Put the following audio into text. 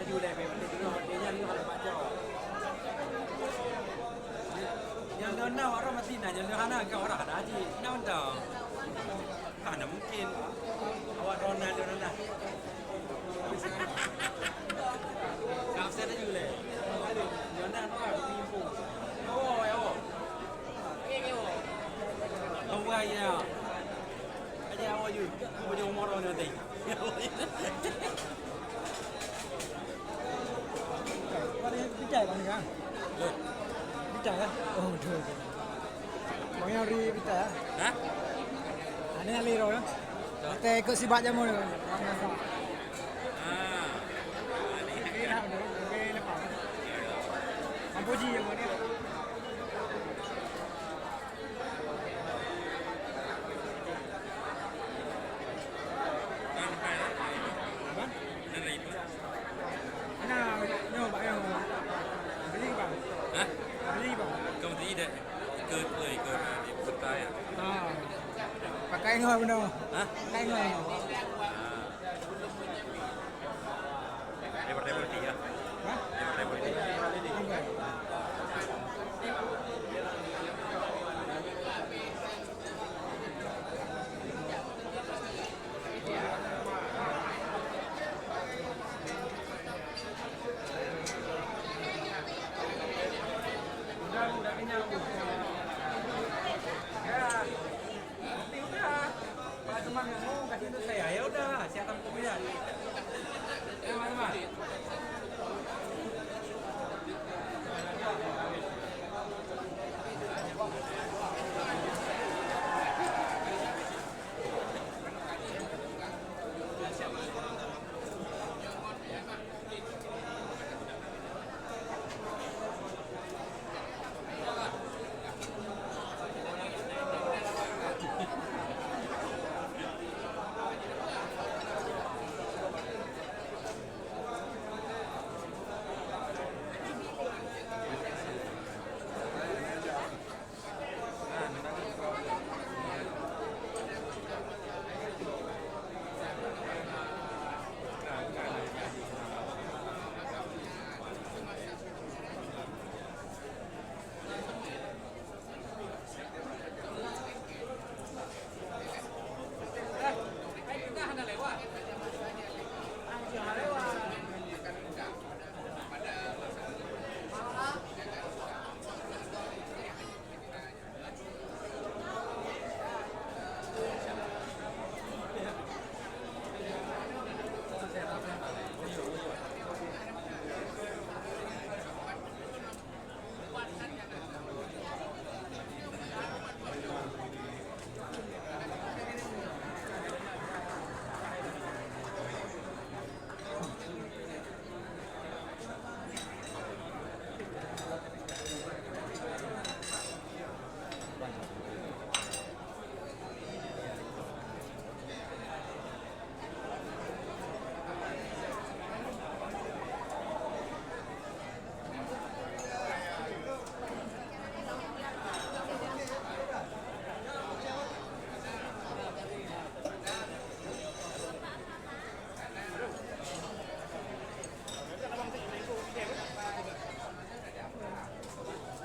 อยู่ได้ไปมันจะนอนเดี๋ยวยันก็มาเจ้ายังเดินหน้าว่าเรามาที่ไหนยังเดินหน้าก็ว่าหาที่นั่นเด้อหาน้ำกินเอาว่ารอนานเดี๋ยวนั้นนะกับเส้นอยู่เลยเดี๋ยวนั้นก็มีปุ่มโอ้ยโอ้เอาไว้เนี่ยไอ้เจ้าอยู่มันยังมองเราเนี่ยติวันนี้พี่จ่ายวันนี้อ่ะพี่จ่ายอ่ะโอ้โหบางอย่างรีพี่จ่ายฮะอันนี้รีเราเนาะแต่ก็สิบาทจะหมดเลยนี่นะเดี๋ยวไปเลยเปล่าอัมโบจีอย่างนี้Nah, no, Pak yang beli bang. Hah? Beli bang. Kau tidak ikut di peserta ya? Ah, pakai ngoi benar. Hah? Pakai ngoi. Daripada dia. Hah? Daripada dia. Udah kenyang.